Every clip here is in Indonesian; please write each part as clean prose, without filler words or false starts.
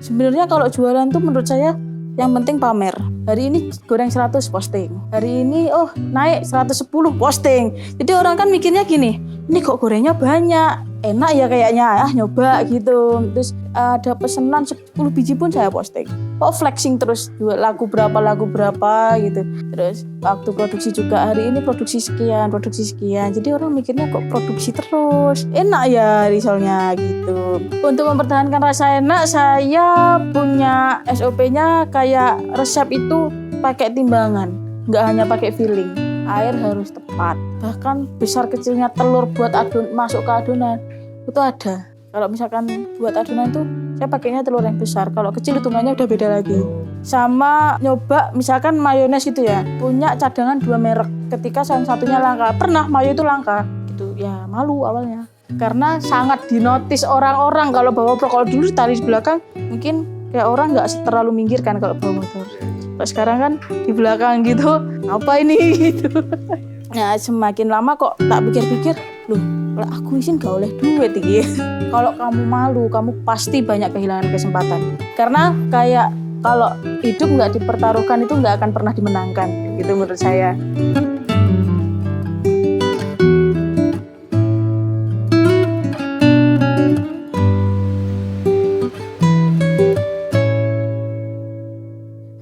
Sebenarnya kalau jualan tuh menurut saya yang penting pamer. Hari ini goreng 100 posting. Hari ini naik 110 posting. Jadi orang kan mikirnya gini, ini kok gorengnya banyak, enak ya kayaknya, nyoba gitu. Terus ada pesanan 10 biji pun saya posting. Kok flexing terus, lagu berapa gitu. Terus waktu produksi juga, hari ini produksi sekian. Jadi orang mikirnya kok produksi terus, enak ya risolnya gitu. Untuk mempertahankan rasa enak, saya punya SOP-nya kayak resep itu pakai timbangan, nggak hanya pakai feeling. Air harus tepat, bahkan besar kecilnya telur buat masuk ke adonan itu ada. Kalau misalkan buat adonan tuh saya pakainya telur yang besar, kalau kecil hitungannya udah beda lagi. Sama nyoba misalkan mayones gitu ya, punya cadangan 2 merek, ketika salah satunya langka, pernah mayo itu langka gitu ya, malu awalnya karena sangat dinotis orang-orang kalau bawa motor. Kalau dulu tali di belakang mungkin kayak orang nggak terlalu minggir kan kalau bawa motor. Kalau sekarang kan di belakang gitu, apa ini gitu. Nah semakin lama kok tak pikir-pikir, loh aku izin gak oleh duit gitu. Kalau kamu malu, kamu pasti banyak kehilangan kesempatan. Karena kayak kalau hidup nggak dipertaruhkan itu nggak akan pernah dimenangkan gitu menurut saya.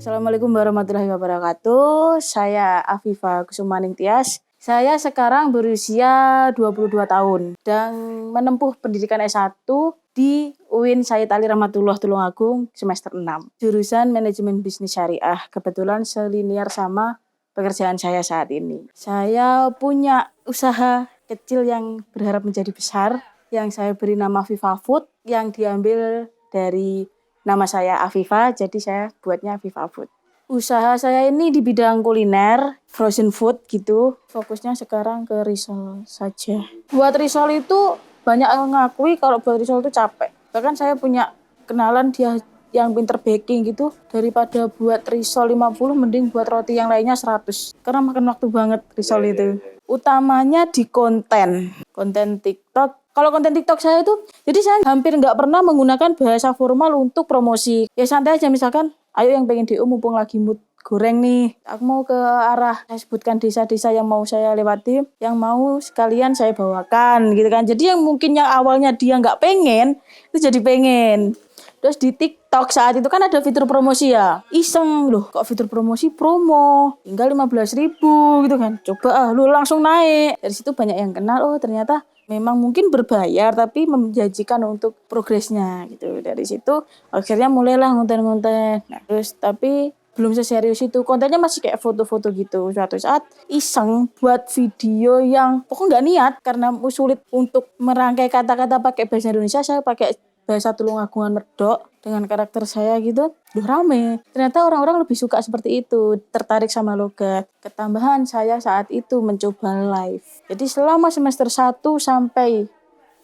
Assalamualaikum warahmatullahi wabarakatuh. Saya Afifah Kusumaning Tias. Saya sekarang berusia 22 tahun dan menempuh pendidikan S1 di UIN Said Ali Rahmatullah Tulungagung semester 6. Jurusan Manajemen Bisnis Syariah. Kebetulan selinier sama pekerjaan saya saat ini. Saya punya usaha kecil yang berharap menjadi besar, yang saya beri nama Viva Food, yang diambil dari nama saya Afifah, jadi saya buatnya Viva Food. Usaha saya ini di bidang kuliner, frozen food gitu. Fokusnya sekarang ke risol saja. Buat risol itu banyak yang ngakui kalau buat risol itu capek. Bahkan saya punya kenalan dia yang pinter baking gitu, daripada buat risol 50 mending buat roti yang lainnya 100. Karena makan waktu banget risol itu. Utamanya di konten TikTok. Kalau konten TikTok saya itu, jadi saya hampir nggak pernah menggunakan bahasa formal untuk promosi. Ya santai aja, misalkan, ayo yang pengen DO mumpung lagi mood goreng nih, aku mau ke arah, saya sebutkan desa-desa yang mau saya lewati, yang mau sekalian saya bawakan gitu kan. Jadi yang mungkin yang awalnya dia nggak pengen, itu jadi pengen. Terus di TikTok saat itu kan ada fitur promosi ya. Iseng loh, kok fitur promosi promo tinggal 15.000 gitu kan. Coba lu langsung naik. Dari situ banyak yang kenal, ternyata memang mungkin berbayar tapi menjanjikan untuk progresnya gitu. Dari situ akhirnya mulailah ngonten-ngonten. Nah, terus tapi belum seserius itu, kontennya masih kayak foto-foto gitu. Suatu saat iseng buat video yang pokoknya nggak niat, karena sulit untuk merangkai kata-kata pakai bahasa Indonesia, saya pakai bahasa Tulungagungan medok dengan karakter saya gitu. Rame. Ternyata orang-orang lebih suka seperti itu, tertarik sama logat. Ketambahan saya saat itu mencoba live. Jadi selama semester 1 sampai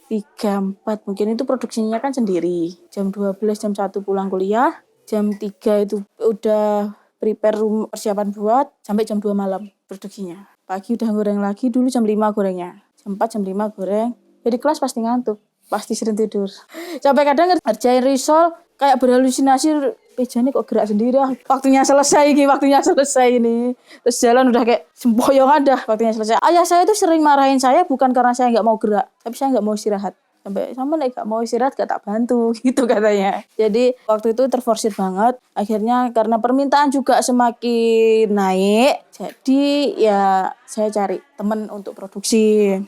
3-4 mungkin itu produksinya kan sendiri. Jam 12 jam 1 pulang kuliah, jam 3 itu udah prepare persiapan buat, sampai jam 2 malam produksinya. Pagi udah goreng lagi, dulu jam 5 gorengnya. Jam 4 jam 5 goreng. Jadi kelas pasti ngantuk, pasti sering tidur. Sampai kadang ngerjain risol kayak berhalusinasi, mejanya kok gerak sendiri, waktunya selesai ini. Terus jalan udah kayak sempoyongan dah, waktunya selesai. Ayah saya tuh sering marahin saya bukan karena saya nggak mau gerak, tapi saya nggak mau istirahat. Sampai nggak mau istirahat gak tak bantu gitu katanya. Jadi waktu itu terforsir banget. Akhirnya karena permintaan juga semakin naik, jadi ya saya cari teman untuk produksi.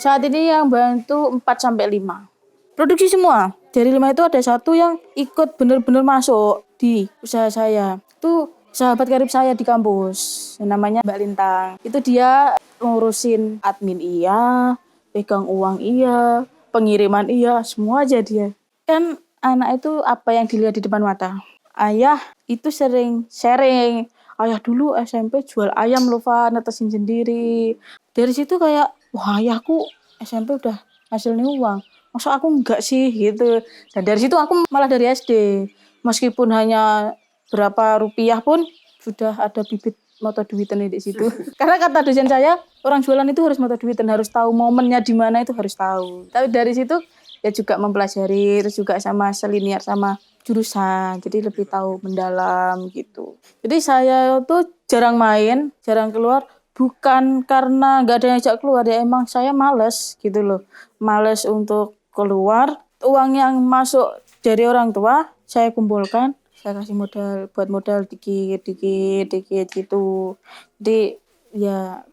Saat ini yang bantu 4-5. Produksi semua. Dari 5 itu ada 1 yang ikut bener-bener masuk di usaha saya. Itu sahabat karib saya di kampus. Namanya Mbak Lintang. Itu dia ngurusin admin iya, pegang uang iya, pengiriman iya, semua aja dia. Kan anak itu apa yang dilihat di depan mata. Ayah itu sering sharing. Ayah dulu SMP jual ayam loh, Pak, netesin sendiri. Dari situ kayak, wah ayahku SMP udah hasilnya uang, masa aku enggak sih gitu. Dan dari situ aku malah dari SD, meskipun hanya berapa rupiah pun sudah ada bibit moto duitan di situ. Karena kata dosen saya, orang jualan itu harus moto duitan, harus tahu momennya di mana, itu harus tahu. Tapi dari situ ya juga mempelajari, terus juga sama selinier sama jurusan, jadi lebih tahu mendalam gitu. Jadi saya tuh jarang main, jarang keluar, bukan karena nggak ada yang ajak keluar, ya emang saya males gitu loh. Males untuk keluar, uang yang masuk dari orang tua saya kumpulkan, saya kasih modal buat modal dikit dikit dikit gitu. Jadi ya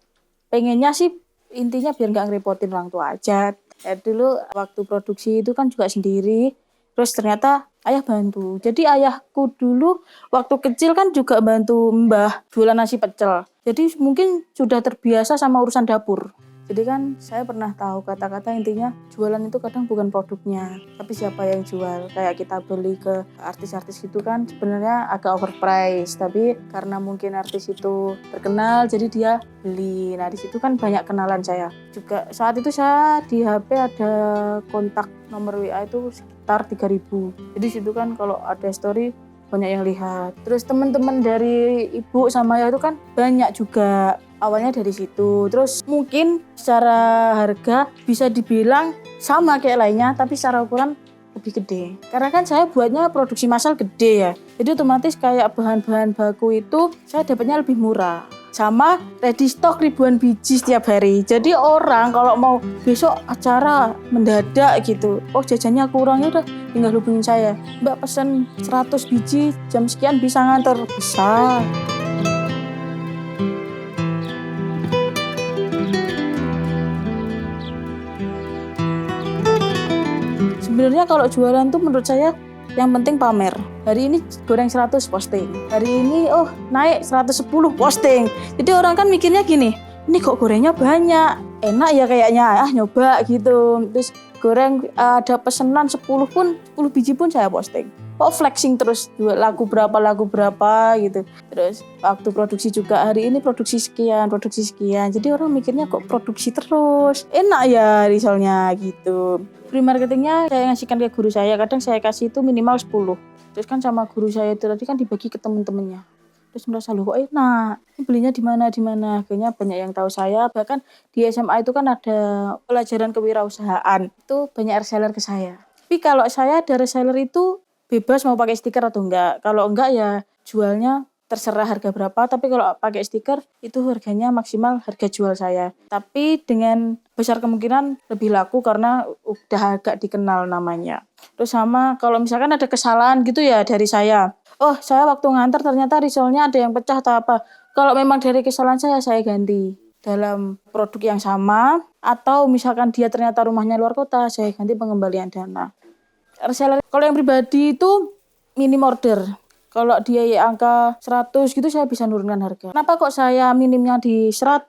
pengennya sih intinya biar nggak ngerepotin orang tua aja. Ya, dulu waktu produksi itu kan juga sendiri, terus ternyata ayah bantu. Jadi ayahku dulu waktu kecil kan juga bantu mbah jualan nasi pecel. Jadi mungkin sudah terbiasa sama urusan dapur. Jadi kan saya pernah tahu kata-kata intinya jualan itu kadang bukan produknya, tapi siapa yang jual. Kayak kita beli ke artis-artis itu kan sebenarnya agak overpriced, tapi karena mungkin artis itu terkenal jadi dia beli. Nah di situ kan banyak kenalan saya. Juga saat itu saya di HP ada kontak nomor WA itu sekitar 3.000. Jadi situ kan kalau ada story banyak yang lihat. Terus teman-teman dari ibu sama ayah itu kan banyak juga. Awalnya dari situ. Terus mungkin secara harga bisa dibilang sama kayak lainnya, tapi secara ukuran lebih gede. Karena kan saya buatnya produksi massal gede ya. Jadi otomatis kayak bahan-bahan baku itu saya dapatnya lebih murah. Sama ready stock ribuan biji setiap hari. Jadi orang kalau mau besok acara mendadak gitu, oh jajannya kurang, ya udah tinggal hubungin saya. Mbak pesen 100 biji jam sekian bisa nganter? Bisa. Sebenarnya kalau jualan tuh menurut saya yang penting pamer. Hari ini goreng 100 posting. Hari ini naik 110 posting. Jadi orang kan mikirnya gini, ini kok gorengnya banyak. Enak ya kayaknya, nyoba gitu. Terus goreng ada pesanan 10 biji pun saya posting. Kok flexing terus lagu berapa gitu. Terus waktu produksi juga hari ini produksi sekian. Jadi orang mikirnya kok produksi terus. Enak ya risolnya gitu. Free marketingnya saya ngasihkan ke guru saya, kadang saya kasih itu minimal 10. Terus kan sama guru saya itu tadi kan dibagi ke teman-temannya. Terus merasa loh kok enak, ini belinya di mana. Akhirnya banyak yang tahu saya, bahkan di SMA itu kan ada pelajaran kewirausahaan, itu banyak reseller ke saya. Tapi kalau saya ada reseller itu bebas mau pakai stiker atau enggak. Kalau enggak ya jualnya terserah harga berapa, tapi kalau pakai stiker itu harganya maksimal harga jual saya. Tapi dengan besar kemungkinan lebih laku karena udah agak dikenal namanya. Terus sama kalau misalkan ada kesalahan gitu ya dari saya. Oh, saya waktu nganter ternyata risolnya ada yang pecah atau apa. Kalau memang dari kesalahan saya ganti dalam produk yang sama, atau misalkan dia ternyata rumahnya luar kota, saya ganti pengembalian dana. Reseller kalau yang pribadi itu minim order. Kalau dia angka 100 gitu saya bisa nurunkan harga. Kenapa kok saya minimnya di 100?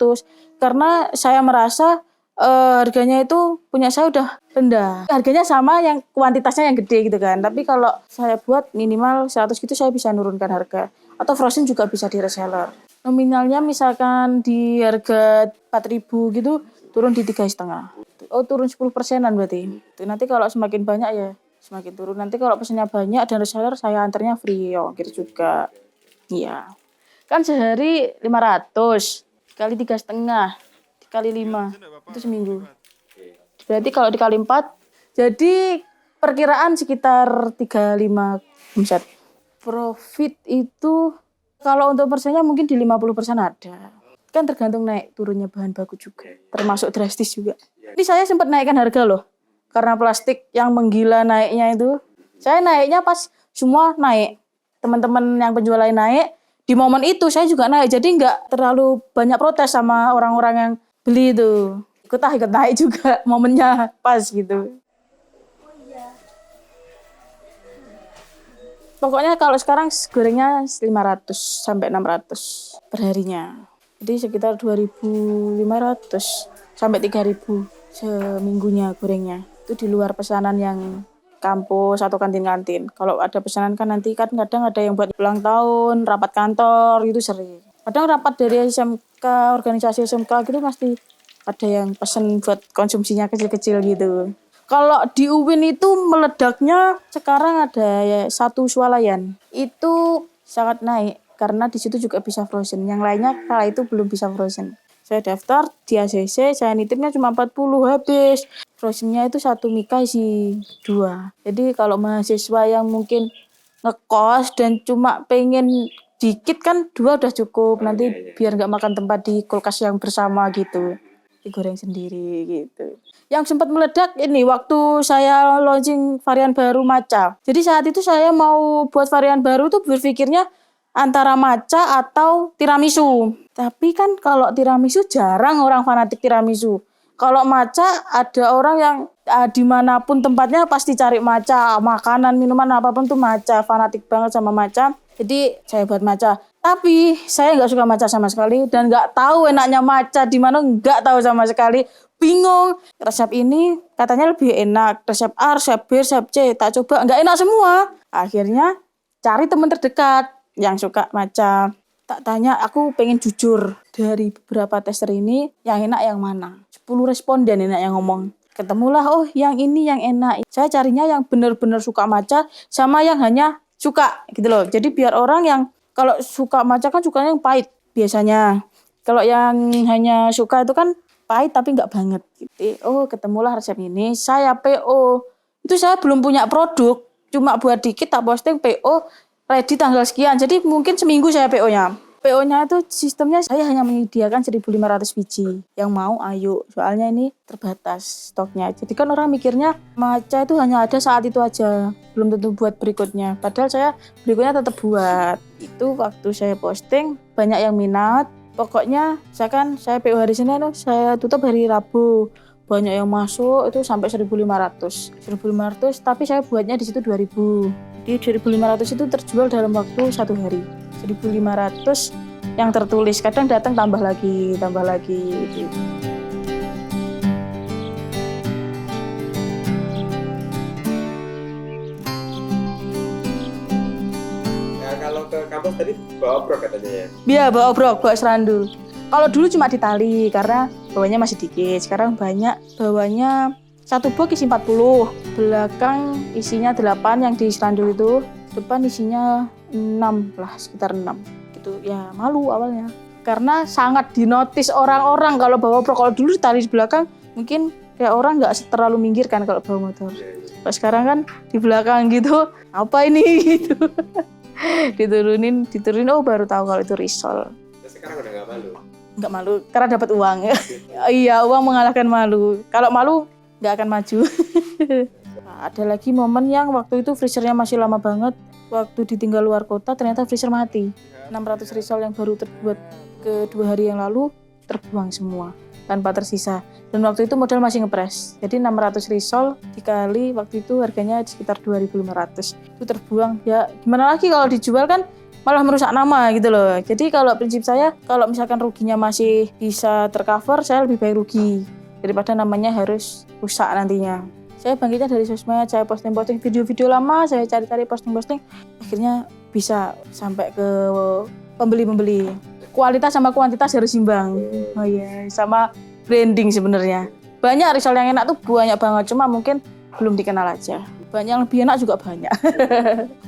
Karena saya merasa harganya itu punya saya udah rendah. Harganya sama yang kuantitasnya yang gede gitu kan. Tapi kalau saya buat minimal 100 gitu saya bisa nurunkan harga. Atau frozen juga bisa di reseller. Nominalnya misalkan di harga 4.000 gitu turun di 3,5. Oh turun 10%-an berarti. Nanti kalau semakin banyak ya semakin turun. Nanti kalau pesannya banyak dan reseller saya antarnya free ongkir juga. Iya. Kan sehari 500 kali 3,5 kali 5 itu seminggu. Berarti kalau dikali 4 jadi perkiraan sekitar 35 omset. Profit itu kalau untuk persennya mungkin di 50% ada. Kan tergantung naik turunnya bahan baku juga. Termasuk drastis juga. Jadi saya sempat naikkan harga loh. Karena plastik yang menggila naiknya itu. Saya naiknya pas semua naik. Teman-teman yang penjual lain naik. Di momen itu saya juga naik. Jadi nggak terlalu banyak protes sama orang-orang yang beli itu. Ikut naik juga. Momennya pas gitu. Pokoknya kalau sekarang gorengnya 500 sampai 600 perharinya. Jadi sekitar 2.500 sampai 3.000 seminggunya gorengnya. Itu di luar pesanan yang kampus atau kantin-kantin. Kalau ada pesanan kan nanti kan kadang ada yang buat ulang tahun, rapat kantor gitu sering. Kadang rapat dari SMK, organisasi SMK gitu pasti ada yang pesan buat konsumsinya kecil-kecil gitu. Kalau di UIN itu meledaknya sekarang ada ya, satu swalayan. Itu sangat naik karena di situ juga bisa frozen. Yang lainnya kala itu belum bisa frozen. Saya daftar di ACC, saya nitipnya cuma 40 habis. frozennya itu 1 mika isi 2. Jadi kalau mahasiswa yang mungkin ngekos dan cuma pengen dikit kan 2 udah cukup. Nanti biar nggak makan tempat di kulkas yang bersama gitu. Digoreng sendiri gitu. Yang sempat meledak ini waktu saya launching varian baru matcha. Jadi saat itu saya mau buat varian baru tuh berpikirnya antara matcha atau tiramisu. Tapi kan kalau tiramisu jarang orang fanatik tiramisu. Kalau matcha ada orang yang dimanapun tempatnya pasti cari matcha, makanan, minuman apapun tuh matcha, fanatik banget sama matcha. Jadi saya buat matcha. Tapi saya nggak suka matcha sama sekali dan nggak tahu enaknya matcha di mana, nggak tahu sama sekali. Bingung. Resep ini katanya lebih enak. Resep A, resep B, resep C. Tak coba nggak enak semua. Akhirnya cari teman terdekat yang suka matcha. Tak tanya, aku pengen jujur. Dari beberapa tester ini, yang enak yang mana? 10 responden enak yang ngomong. Ketemulah, oh yang ini yang enak. Saya carinya yang benar-benar suka matcha, sama yang hanya suka gitu loh. Jadi biar orang yang kalau suka matcha kan sukanya yang pahit biasanya. Kalau yang hanya suka itu kan pahit tapi nggak banget. Gitu. Oh ketemulah resep ini, saya PO. Itu saya belum punya produk, cuma buat dikit tak posting PO. Ready tanggal sekian, jadi mungkin seminggu saya PO-nya. PO-nya itu sistemnya saya hanya menyediakan 1.500 biji. Yang mau ayo, soalnya ini terbatas stoknya. Jadi kan orang mikirnya matcha itu hanya ada saat itu aja, belum tentu buat berikutnya. Padahal saya berikutnya tetap buat. Itu waktu saya posting, banyak yang minat. Pokoknya saya PO hari Senin, saya tutup hari Rabu. Banyak yang masuk itu sampai 1.500, tapi saya buatnya di situ 2.000. Jadi 2.500 itu terjual dalam waktu 1 hari. 1.500 yang tertulis, kadang datang tambah lagi gitu. Nah, kalau ke kampus tadi bawa obrok katanya ya? Iya, bawa obrok, bawa serandul. Kalau dulu cuma di tali karena bawahnya masih dikit. Sekarang banyak, bawahnya 1 box isi 40. Belakang isinya 8 yang di serandul itu. Depan isinya 6 lah, sekitar 6. Gitu ya, malu awalnya. Karena sangat dinotis orang-orang kalau bawa obrok. Kalau dulu di tali di belakang mungkin kayak orang nggak terlalu minggir kan kalau bawa motor. Kalau sekarang kan di belakang gitu, apa ini gitu. diturunin oh baru tahu kalau itu risol. Terus sekarang udah nggak malu? Nggak malu karena dapat uang. Iya, uang mengalahkan malu. Kalau malu nggak akan maju. Ada lagi momen yang waktu itu freezernya masih lama banget. Waktu ditinggal luar kota ternyata freezer mati. 600 risol yang baru terbuat ke 2 hari yang lalu terbuang semua tanpa tersisa. Dan waktu itu modal masih ngepres. Jadi 600 risol dikali waktu itu harganya sekitar 2.500. Itu terbuang. Ya gimana lagi kalau dijual kan malah merusak nama gitu loh. Jadi kalau prinsip saya, kalau misalkan ruginya masih bisa tercover, saya lebih baik rugi daripada namanya harus rusak nantinya. Saya bangkitnya dari sosmed, saya posting-posting video-video lama, saya cari-cari posting-posting, akhirnya bisa sampai ke pembeli-pembeli. Kualitas sama kuantitas harus imbang. Oh iya, sama branding sebenarnya. Banyak risol yang enak tuh banyak banget, cuma mungkin belum dikenal aja. Banyak yang lebih enak juga banyak.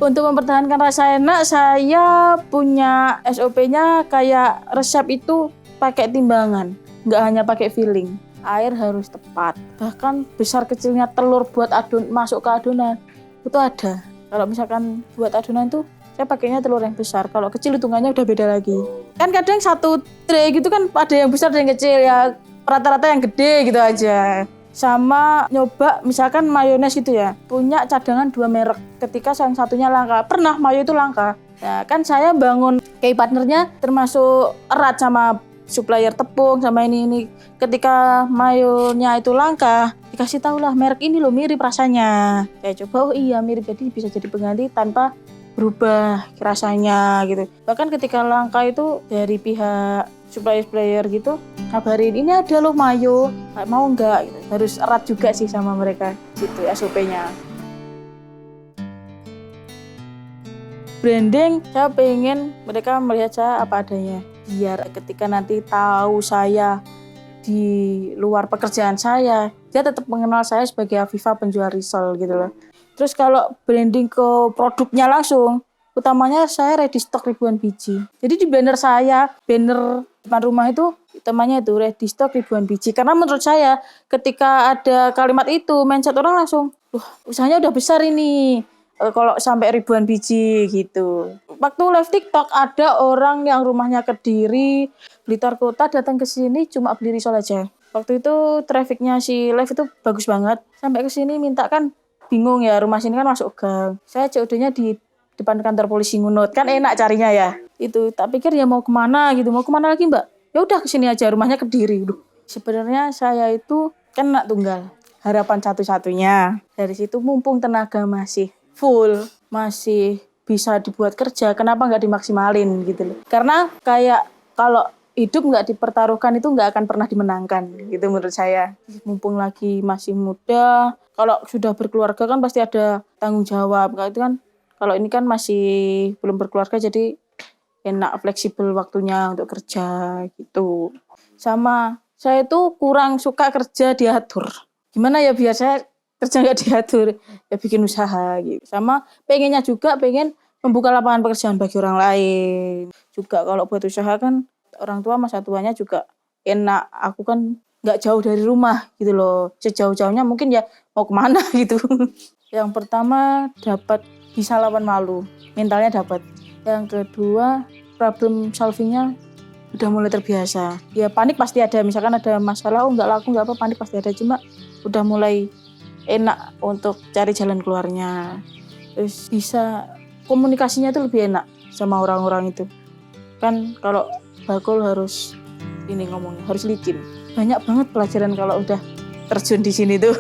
Untuk mempertahankan rasa enak, saya punya SOP-nya kayak resep itu pakai timbangan, nggak hanya pakai feeling. Air harus tepat. Bahkan besar kecilnya telur buat masuk ke adonan itu ada. Kalau misalkan buat adonan tuh saya pakainya telur yang besar. Kalau kecil hitungannya udah beda lagi. Kan kadang 1 tray gitu kan ada yang besar dan yang kecil ya. Rata-rata yang gede gitu aja. Sama nyoba misalkan mayones gitu ya, punya cadangan 2 merek ketika yang satunya langka. Pernah mayo itu langka. Nah, kan saya bangun kayak partnernya termasuk erat sama supplier tepung sama ini. Ketika mayonya itu langka, dikasih tahu lah merek ini loh mirip rasanya. Saya coba, oh iya mirip, jadi bisa jadi pengganti tanpa berubah rasanya gitu. Bahkan ketika langka itu dari pihak supplier gitu kabarin ini ada loh mayo, mau nggak gitu. Harus erat juga sih sama mereka gitu SOP-nya. Branding, saya pengen mereka melihat saya apa adanya, biar ketika nanti tahu saya di luar pekerjaan saya, dia tetap mengenal saya sebagai Afifa penjual risol gitu loh. Terus kalau branding ke produknya langsung, utamanya saya ready stock ribuan biji. Jadi di banner depan rumah itu temanya itu ready stock ribuan biji. Karena menurut saya ketika ada kalimat itu mindset orang langsung, wah usahanya udah besar ini. Kalau sampai ribuan biji gitu. Waktu live TikTok ada orang yang rumahnya Kediri, Blitar Kota datang ke sini cuma beli risol aja. Waktu itu trafficnya si live itu bagus banget. Sampai ke sini minta kan bingung ya, rumah sini kan masuk gang. Saya COD-nya di depan kantor polisi Ngunut, kan enak carinya ya. Itu tak pikir ya mau kemana gitu, mau kemana lagi Mbak? Ya udah kesini aja, rumahnya Kediri. Sebenarnya saya itu kan anak tunggal, harapan satu-satunya. Dari situ mumpung tenaga masih full, masih bisa dibuat kerja, kenapa nggak dimaksimalin gitu loh. Karena kayak kalau hidup nggak dipertaruhkan itu nggak akan pernah dimenangkan gitu menurut saya. Mumpung lagi masih muda, kalau sudah berkeluarga kan pasti ada tanggung jawab. Kalau ini kan masih belum berkeluarga jadi enak fleksibel waktunya untuk kerja gitu. Sama saya itu kurang suka kerja diatur. Gimana ya biar saya kerja nggak diatur, ya bikin usaha gitu. Sama pengen membuka lapangan pekerjaan bagi orang lain. Juga kalau buat usaha kan orang tua masa tuanya juga enak. Aku kan nggak jauh dari rumah gitu loh. Sejauh-jauhnya mungkin ya mau kemana gitu. Yang pertama dapat bisa lawan malu, mentalnya dapat. Yang kedua problem solvingnya udah mulai terbiasa. Ya panik pasti ada, misalkan ada masalah, nggak laku nggak apa, panik pasti ada. Cuma udah mulai enak untuk cari jalan keluarnya. Terus bisa komunikasinya itu lebih enak sama orang-orang itu. Kan kalau bakul harus ngomongnya harus licin. Banyak banget pelajaran kalau udah terjun di sini tuh.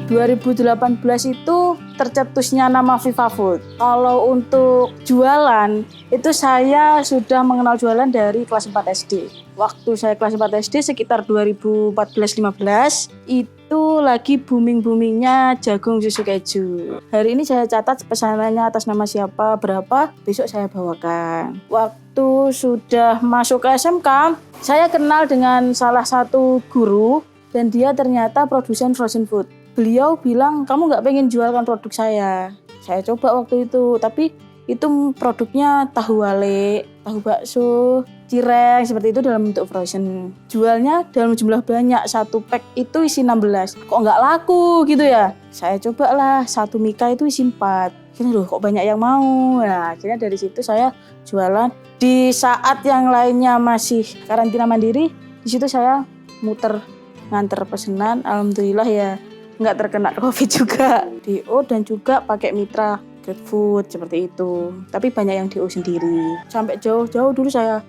2018 itu tercetusnya nama Viva Food. Kalau untuk jualan, itu saya sudah mengenal jualan dari kelas 4 SD. Waktu saya kelas 4 SD sekitar 2014-15, itu lagi booming-boomingnya jagung susu keju. Hari ini saya catat pesanannya atas nama siapa, berapa, besok saya bawakan. Waktu sudah masuk ke SMK, saya kenal dengan salah satu guru dan dia ternyata produsen frozen food. Beliau bilang, kamu nggak pengen jualkan produk saya. Saya coba waktu itu, tapi itu produknya tahu wale, tahu bakso, cireng, seperti itu dalam bentuk frozen. Jualnya dalam jumlah banyak, satu pack itu isi 16. Kok nggak laku gitu ya? Saya cobalah, satu mika itu isi 4. Akhirnya loh kok banyak yang mau. Nah akhirnya dari situ saya jualan. Di saat yang lainnya masih karantina mandiri, di situ saya muter nganter pesanan. Alhamdulillah ya nggak terkena COVID juga. DO dan juga pakai mitra GrabFood seperti itu. Tapi banyak yang DO sendiri. Sampai jauh-jauh dulu saya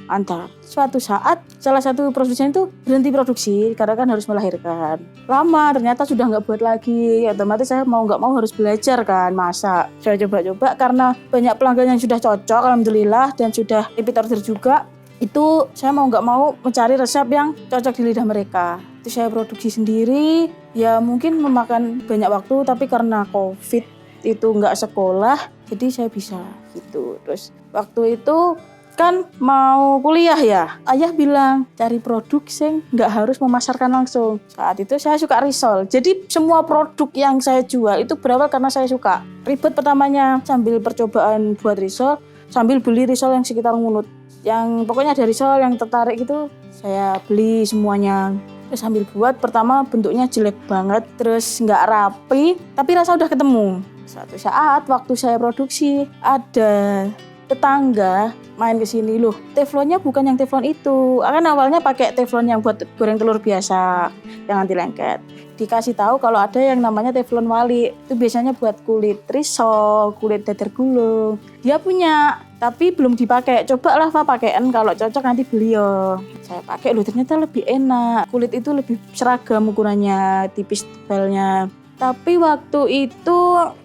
antar. Suatu saat salah satu produsen itu berhenti produksi karena kan harus melahirkan. Lama ternyata sudah nggak buat lagi. Otomatis saya mau nggak mau harus belajar kan masak. Saya coba-coba karena banyak pelanggan yang sudah cocok alhamdulillah dan sudah repeat order juga. Itu saya mau nggak mau mencari resep yang cocok di lidah mereka. Itu saya produksi sendiri, ya mungkin memakan banyak waktu, tapi karena COVID itu nggak sekolah, jadi saya bisa gitu. Terus waktu itu kan mau kuliah ya, ayah bilang cari produk sing nggak harus memasarkan langsung. Saat itu saya suka risol, jadi semua produk yang saya jual itu berawal karena saya suka. Ribet pertamanya sambil percobaan buat risol, sambil beli risol yang sekitar Ngunut. Yang pokoknya dari risol yang tertarik gitu saya beli semuanya. Terus sambil buat, pertama bentuknya jelek banget, terus nggak rapi, tapi rasa udah ketemu. Suatu saat waktu saya produksi, ada tetangga main ke sini, loh teflonnya bukan yang teflon itu. Kan awalnya pakai teflon yang buat goreng telur biasa, yang anti lengket. Dikasih tahu kalau ada yang namanya teflon wali, itu biasanya buat kulit risol, kulit dadar gulung. Dia punya, tapi belum dipakai. Coba lah Pak pakaian, kalau cocok nanti beli yo. Saya pakai, loh ternyata lebih enak. Kulit itu lebih seragam ukurannya, tipis tebalnya. Tapi waktu itu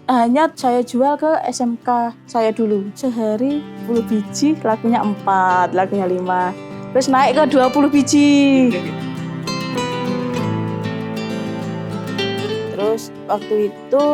hanya saya jual ke SMK saya dulu. Sehari 10 biji, lakunya 4, lakunya 5. Terus naik ke 20 biji. Terus waktu itu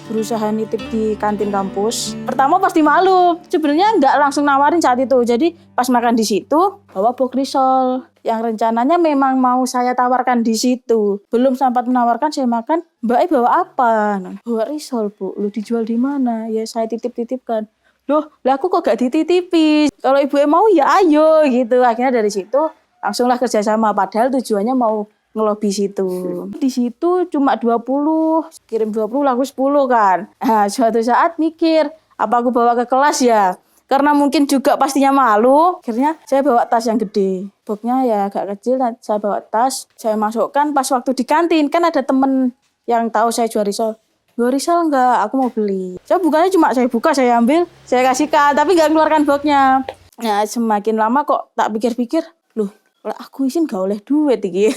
berusaha nitip di kantin kampus. Pertama pasti malu. Sebenarnya nggak langsung nawarin saat itu. Jadi pas makan di situ bawa box risol. Yang rencananya memang mau saya tawarkan di situ. Belum sempat menawarkan, saya makan. Mbak bawa apa? Nah, bawa risol, Bu. Lu dijual di mana? Ya saya titip-titipkan. Loh, lah aku kok gak dititipi? Kalau ibu mau ya ayo gitu. Akhirnya dari situ langsunglah kerjasama. Padahal tujuannya mau ngelobi situ. Di situ cuma 20, kirim 20 laku 10 kan. Nah, suatu saat mikir, apa aku bawa ke kelas ya? Karena mungkin juga pastinya malu, akhirnya saya bawa tas yang gede. Boxnya ya agak kecil, saya bawa tas, saya masukkan pas waktu di kantin. Kan ada temen yang tahu saya jual risol. Jual risol enggak? Aku mau beli. Saya bukannya cuma saya buka, saya ambil, saya kasihkan, tapi enggak keluarkan boxnya. Nah, semakin lama kok tak pikir-pikir, loh, kalau aku izin gak oleh duit iki.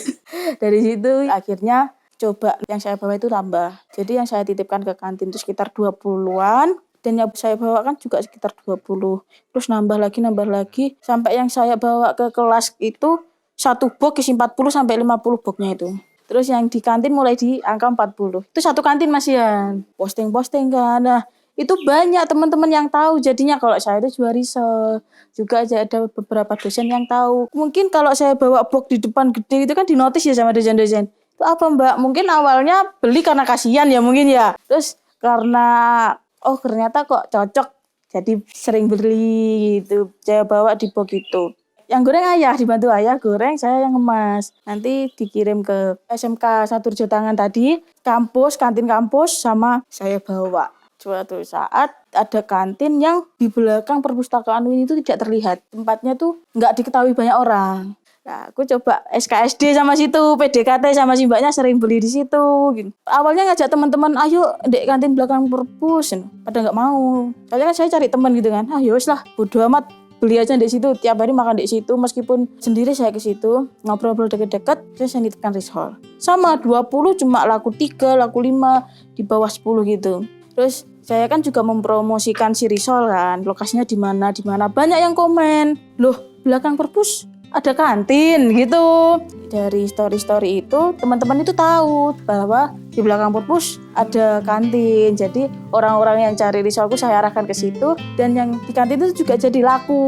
Dari situ akhirnya coba yang saya bawa itu tambah. Jadi yang saya titipkan ke kantin itu sekitar 20-an. Dan yang saya bawa kan juga sekitar 20. Terus nambah lagi. Sampai yang saya bawa ke kelas itu satu box isi 40 sampai 50 boxnya itu. Terus yang di kantin mulai di angka 40. Itu satu kantin Mas Yan. Posting-posting kan. Nah, itu banyak teman-teman yang tahu. Jadinya kalau saya itu jual risol. Juga ada beberapa dosen yang tahu. Mungkin kalau saya bawa box di depan gede itu kan dinotis ya sama dosen-dosen. Itu apa Mbak? Mungkin awalnya beli karena kasihan ya mungkin ya. Terus karena oh ternyata kok cocok, jadi sering beli gitu. Saya bawa di box itu. Yang goreng ayah, dibantu ayah goreng, saya yang ngemas. Nanti dikirim ke SMK Sadurjo Tangan tadi, kampus, kantin kampus, sama saya bawa. Suatu saat ada kantin yang di belakang perpustakaan UIN itu tidak terlihat. Tempatnya tuh nggak diketahui banyak orang. Nah, aku coba SKSD sama situ, PDKT sama si mbaknya sering beli di situ. Gitu. Awalnya ngajak teman-teman, ayo dek kantin belakang perpus. Pada nggak mau. Soalnya kan saya cari teman gitu kan. Ah yowes lah, bodo amat. Beli aja di situ, tiap hari makan di situ. Meskipun sendiri saya ke situ, ngobrol deket-deket, saya nitipkan risol. Sama 20 cuma laku 3, laku 5, di bawah 10 gitu. Terus saya kan juga mempromosikan si risol kan, lokasinya di mana. Banyak yang komen, loh belakang perpus ada kantin gitu. Dari story-story itu teman-teman itu tahu bahwa di belakang perpus ada kantin. Jadi orang-orang yang cari risolku saya arahkan ke situ dan yang di kantin itu juga jadi laku.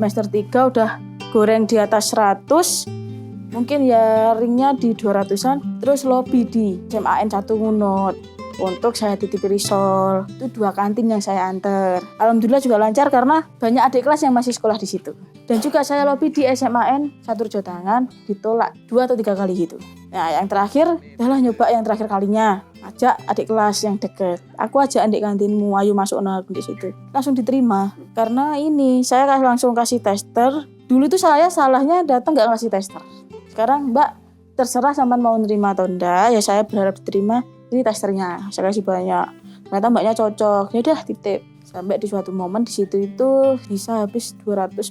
Semester 3 udah goreng di atas 100. Mungkin ya ringnya di 200-an. Terus lobby di SMAN 1 Ngunut. Untuk saya titip risol. Itu 2 kantin yang saya antar. Alhamdulillah juga lancar karena banyak adik kelas yang masih sekolah di situ. Dan juga saya lobby di SMAN Sadurjo Tangan ditolak 2 atau 3 kali gitu. Nah, yang terakhir adalah nyoba yang terakhir kalinya. Ajak adik kelas yang deket. Aku ajak adik kantinmu, ayo masuk di situ. Langsung diterima. Karena ini saya langsung kasih tester. Dulu itu saya salahnya datang nggak ngasih tester. Sekarang Mbak terserah sampean mau nerima atau enggak. Ya saya berharap diterima. Ini testernya, saya kasih banyak. Ternyata mbaknya cocok. Ya udah titip. Sampai di suatu momen di situ itu bisa habis 240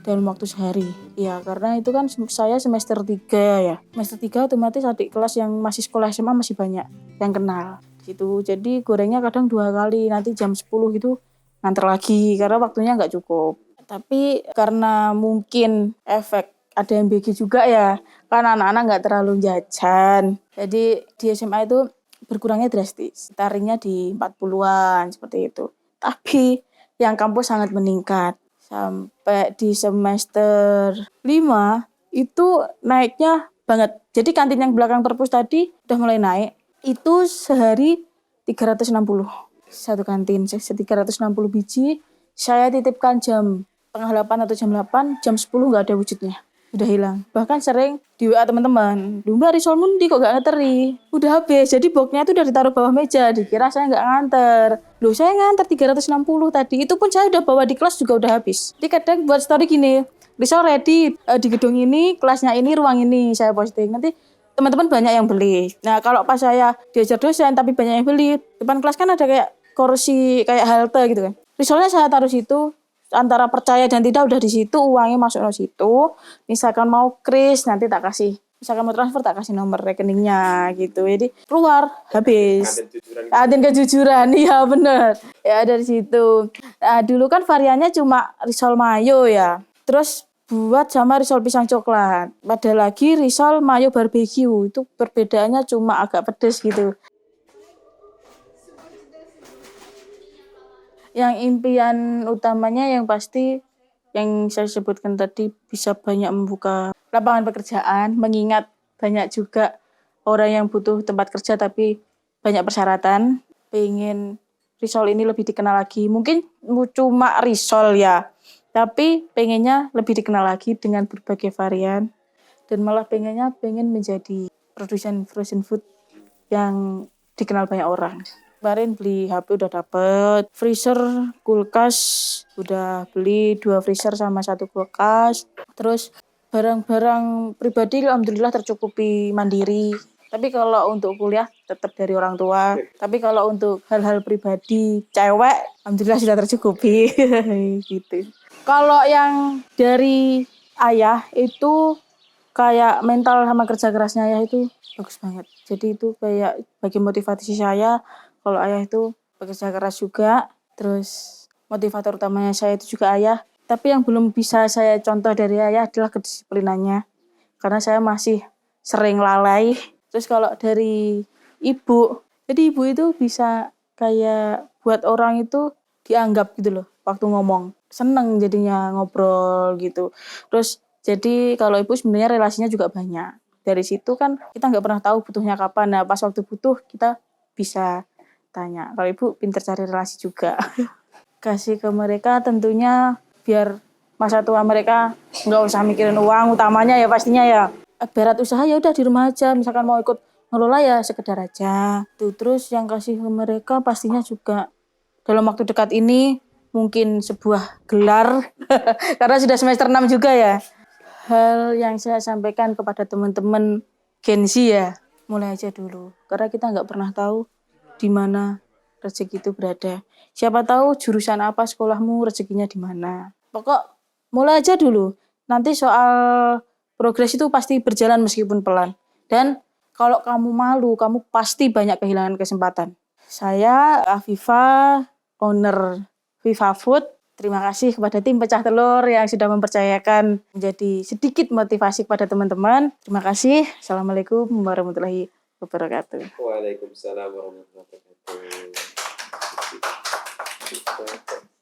dalam waktu sehari. Ya karena itu kan saya semester 3 ya. Semester 3 otomatis adik kelas yang masih sekolah SMA masih banyak yang kenal. Di situ. Jadi gorengnya kadang 2 kali. Nanti jam 10 gitu nganter lagi karena waktunya nggak cukup. Tapi karena mungkin efek ada yang BG juga ya. Kan anak-anak nggak terlalu jajan. Jadi di SMA itu berkurangnya drastis. Taringnya di 40-an seperti itu. Tapi yang kampus sangat meningkat. Sampai di semester 5 itu naiknya banget. Jadi kantin yang belakang perpus tadi udah mulai naik. Itu sehari 360. Satu kantin 360 biji. Saya titipkan jam setengah 8 atau jam 8, jam 10 nggak ada wujudnya. Udah hilang. Bahkan sering di WA teman-teman, Mbak risol mundi kok gak ngeteri. Udah habis, jadi boxnya itu udah ditaruh bawah meja. Dikira saya gak nganter. Loh saya nganter 360 tadi. Itu pun saya udah bawa di kelas juga udah habis. Jadi kadang buat story gini, risol ready di gedung ini, kelasnya ini, ruang ini. Saya posting. Nanti teman-teman banyak yang beli. Nah kalau pas saya diajar dosen tapi banyak yang beli, depan kelas kan ada kayak kursi, kayak halte gitu kan. Risolnya saya taruh situ. Antara percaya dan tidak udah di situ, uangnya masuk ke situ. Misalkan mau kris nanti tak kasih misalkan mau transfer tak kasih nomor rekeningnya gitu. Jadi keluar habis. Ada jujuran gitu. Aden kejujuran, iya bener. Ya dari situ. Nah, dulu kan variannya cuma risol mayo ya. Terus buat sama risol pisang coklat. Ada lagi risol mayo barbecue. Itu perbedaannya cuma agak pedes gitu. Yang impian utamanya yang pasti yang saya sebutkan tadi bisa banyak membuka lapangan pekerjaan, mengingat banyak juga orang yang butuh tempat kerja tapi banyak persyaratan. Pengen risol ini lebih dikenal lagi. Mungkin cuma risol ya, tapi pengennya lebih dikenal lagi dengan berbagai varian. Dan malah pengen menjadi produsen frozen food yang dikenal banyak orang. Kemarin beli HP udah dapet, freezer, kulkas udah beli 2 freezer sama 1 kulkas. Terus barang-barang pribadi alhamdulillah tercukupi mandiri. Tapi kalau untuk kuliah tetap dari orang tua. Tapi kalau untuk hal-hal pribadi cewek alhamdulillah sudah tercukupi gitu. Kalau yang dari ayah itu kayak mental sama kerja kerasnya ayah itu bagus banget. Jadi itu kayak bagi motivasi saya kalau ayah itu bekerja keras juga. Terus motivator utamanya saya itu juga ayah. Tapi yang belum bisa saya contoh dari ayah adalah kedisiplinannya. Karena saya masih sering lalai. Terus kalau dari ibu, jadi ibu itu bisa kayak buat orang itu dianggap gitu loh waktu ngomong. Seneng jadinya ngobrol gitu. Terus jadi kalau ibu sebenarnya relasinya juga banyak. Dari situ kan kita nggak pernah tahu butuhnya kapan. Nah pas waktu butuh kita bisa tanya. Kalau ibu pinter cari relasi juga. Kasih ke mereka tentunya biar masa tua mereka nggak usah mikirin uang utamanya ya pastinya ya. Berat usaha ya udah di rumah aja. Misalkan mau ikut ngelola ya sekedar aja. Tuh terus yang kasih ke mereka pastinya juga dalam waktu dekat ini mungkin sebuah gelar karena sudah semester 6 juga ya. Hal yang saya sampaikan kepada teman-teman Gen Z ya, mulai aja dulu. Karena kita nggak pernah tahu di mana rezeki itu berada. Siapa tahu jurusan apa sekolahmu, rezekinya di mana. Pokok mulai aja dulu. Nanti soal progres itu pasti berjalan meskipun pelan. Dan kalau kamu malu, kamu pasti banyak kehilangan kesempatan. Saya Afifa, owner Viva Food. Terima kasih kepada tim Pecah Telur yang sudah mempercayakan menjadi sedikit motivasi kepada teman-teman. Terima kasih. Assalamualaikum warahmatullahi wabarakatuh. Waalaikumsalam warahmatullahi wabarakatuh.